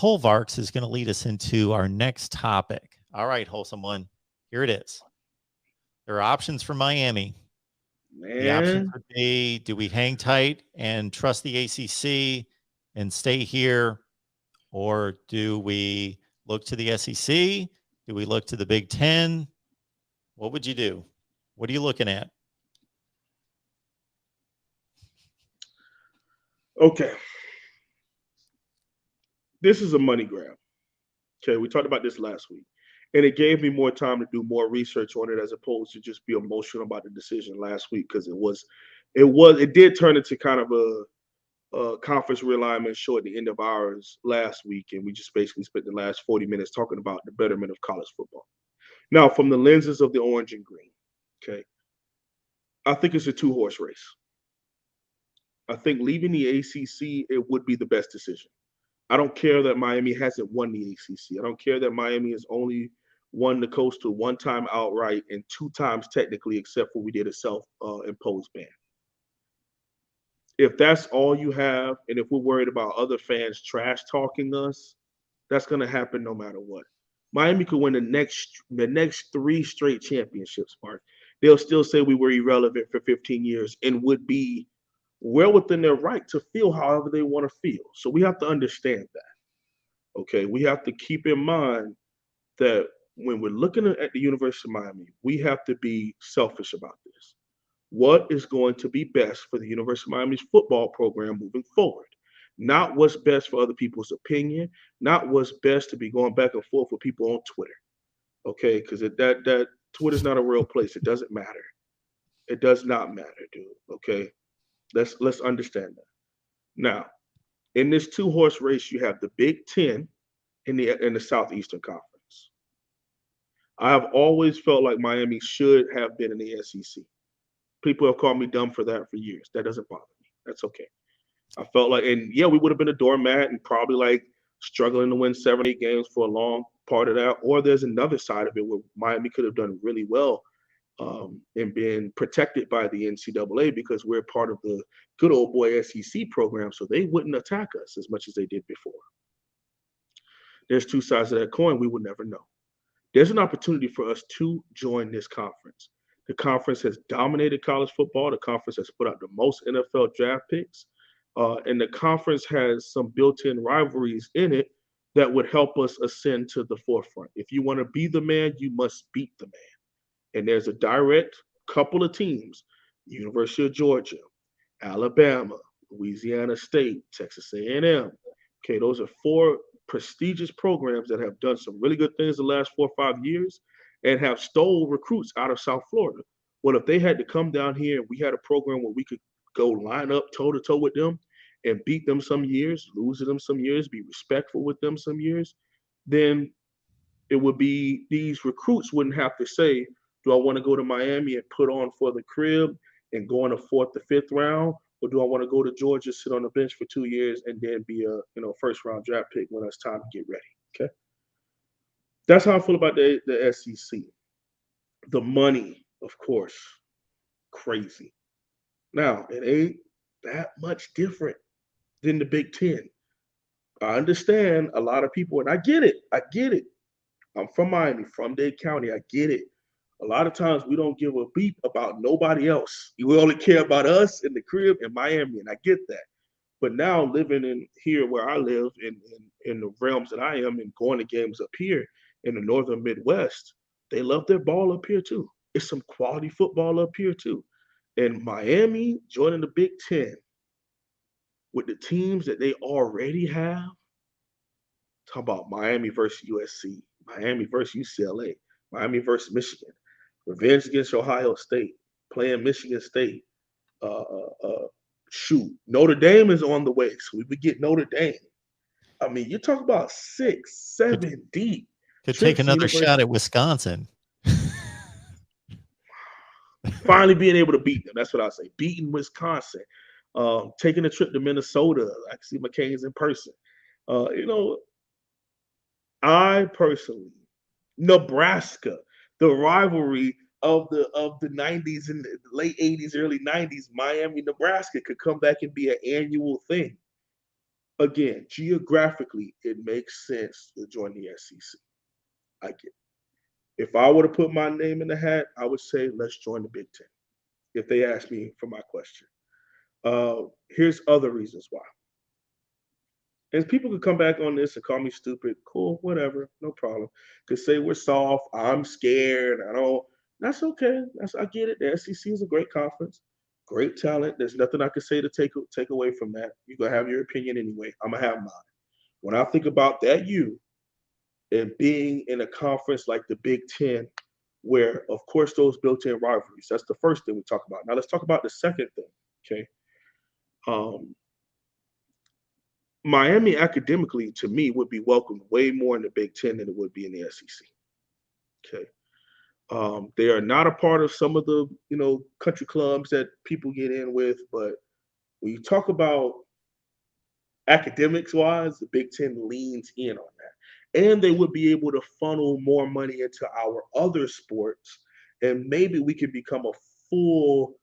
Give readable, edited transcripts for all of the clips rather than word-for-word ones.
Colvarks is going to lead us into our next topic. All right, wholesome one. Here it is. There are options for Miami. The options Man, would be, do we hang tight and trust the ACC and stay here? Or do we look to the SEC? Do we look to the Big Ten? What would you do? What are you looking at? okay. This is a money grab. Okay, we talked about this last week. And it gave me more time to do more research on it as opposed to just be emotional about the decision last week because it did turn into kind of a conference realignment show at the end of ours last week, and we just basically spent the last 40 minutes talking about the betterment of college football. Now, from the lenses of the orange and green, okay, I think it's a two-horse race. I think leaving the ACC, it would be the best decision. I don't care that Miami hasn't won the ACC. I don't care that Miami has only won the Coastal one time outright and two times technically, except for we did a self-imposed ban. If that's all you have, and if we're worried about other fans trash talking us, that's going to happen no matter what. Miami could win the next three straight championships, Mark. They'll still say we were irrelevant for 15 years and would be well within their right to feel however they want to feel. So we have to understand that. Okay, we have to keep in mind that when we're looking at the University of Miami, we have to be selfish about this. What is going to be best for the University of Miami's football program moving forward? Not what's best for other people's opinion, not what's best to be going back and forth with people on Twitter. Okay, because that Twitter's not a real place. It doesn't matter. It does not matter, dude. Okay, let's understand that. Now, in this two-horse race, you have the Big Ten in the Southeastern Conference. I have always felt like Miami should have been in the SEC. People have called me dumb for that for years. That doesn't bother me. That's okay. I felt like, and yeah, we would have been a doormat and probably like struggling to win 7, 8 games for a long part of that. Or there's another side of it where Miami could have done really well and been protected by the NCAA because we're part of the good old boy SEC program, so they wouldn't attack us as much as they did before. There's two sides of that coin. We would never know. There's an opportunity for us to join this conference. The conference has dominated college football. The conference has put out the most NFL draft picks. And the conference has some built in rivalries in it that would help us ascend to the forefront. If you want to be the man, you must beat the man. And there's a direct couple of teams: University of Georgia, Alabama, Louisiana State, Texas A&M. Okay, those are four prestigious programs that have done some really good things the last 4 or 5 years and have stole recruits out of South Florida. Well, if they had to come down here and we had a program where we could go line up toe to toe with them and beat them some years, lose to them some years, be respectful with them some years, then it would be these recruits wouldn't have to say, do I want to go to Miami and put on for the crib and go in the fourth to fifth round? Or do I want to go to Georgia, sit on the bench for 2 years, and then be a first round draft pick when it's time to get ready? Okay, that's how I feel about the SEC. The money, of course, crazy. Now it ain't that much different than the Big Ten. I understand a lot of people, and I get it. I get it. I'm from Miami, from Dade County. I get it. A lot of times we don't give a beep about nobody else. We only care about us in the crib in Miami, and I get that. But now living in here where I live in the realms that I am and going to games up here in the northern Midwest, they love their ball up here too. It's some quality football up here too. And Miami joining the Big Ten with the teams that they already have, talk about Miami versus USC, Miami versus UCLA, Miami versus Michigan, revenge against Ohio State, playing Michigan State. Uh, uh, uh, Shoot, Notre Dame is on the way, so we would get Notre Dame. I mean, you talk about six, Could seven deep could take trips to another university. shot at Wisconsin. Finally being able to beat them. That's what I say. Beating Wisconsin, taking a trip to Minnesota. I can see McCain's in person. Uh, you know, I personally, Nebraska, the rivalry of the 90s and the late 80s, early 90s, Miami, Nebraska could come back and be an annual thing. Again, geographically, it makes sense to join the SEC. I get it. If I were to put my name in the hat, I would say let's join the Big Ten. If they ask me for my question, here's other reasons why. And people could come back on this and call me stupid. Cool, whatever, no problem. Could say we're soft. I'm scared. I don't. That's okay. I get it. The SEC is a great conference, great talent. There's nothing I could say to take away from that. You're gonna have your opinion anyway. I'm gonna have mine. When I think about that, and being in a conference like the Big Ten, where of course those built-in rivalries. That's the first thing we talk about. Now let's talk about the second thing. Okay. Um, Miami academically, to me, would be welcomed way more in the Big Ten than it would be in the SEC. Okay. They are not a part of some of the country clubs that people get in with, but when you talk about academics wise, the Big Ten leans in on that, and they would be able to funnel more money into our other sports, and maybe we could become full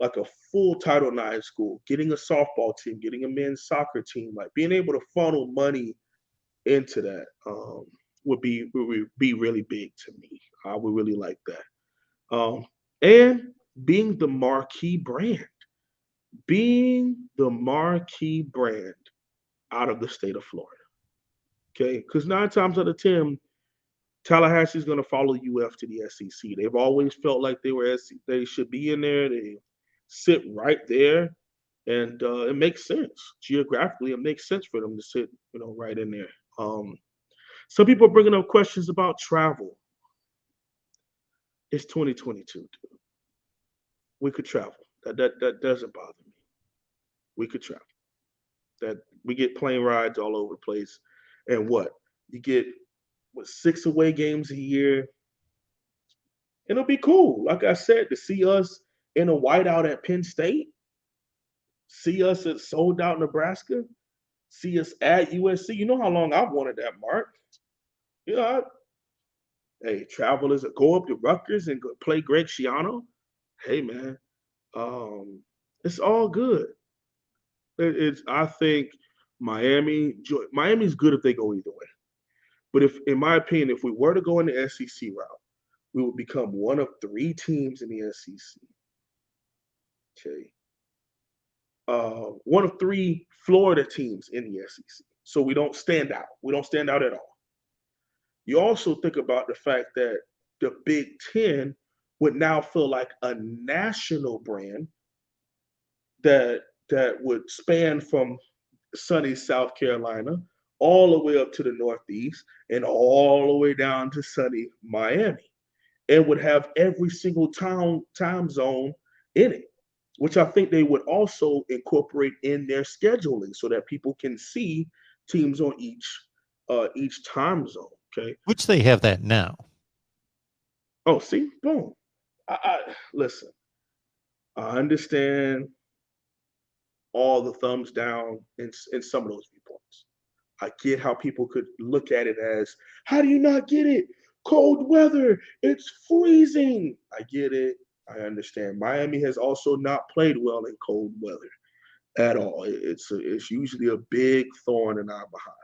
a full Title IX school, getting a softball team, getting a men's soccer team, like being able to funnel money into that would be really big to me. I would really like that. And being the marquee brand, out of the state of Florida. Okay, because 9 times out of 10, Tallahassee is going to follow UF to the SEC. They've always felt like they should be in there. They sit right there, and it makes sense geographically. It makes sense for them to sit, right in there. Some people are bringing up questions about travel. It's 2022, dude. We could travel. That doesn't bother me. We could travel. That we get plane rides all over the place, and what you get 6 away games a year. It'll be cool. Like I said, to see us in a whiteout at Penn State, see us at sold out Nebraska, see us at USC. You know how long I've wanted that, Mark. You know, hey, travelers go up to Rutgers and go play Greg Schiano. Hey, man, it's all good. It's I think Miami's good if they go either way. But if, in my opinion, if we were to go in the SEC route, we would become one of 3 teams in the SEC. Okay. One of 3 Florida teams in the SEC. So we don't stand out. We don't stand out at all. You also think about the fact that the Big Ten would now feel like a national brand that would span from sunny South Carolina all the way up to the Northeast and all the way down to sunny Miami, and would have every single time zone in it, which I think they would also incorporate in their scheduling so that people can see teams on each time zone. Okay. Which they have that now. Oh, see, boom. I listen. I understand all the thumbs down in some of those viewpoints. I get how people could look at it as, how do you not get it? Cold weather, it's freezing. I get it. I understand. Miami has also not played well in cold weather at all. It's usually a big thorn in our behind.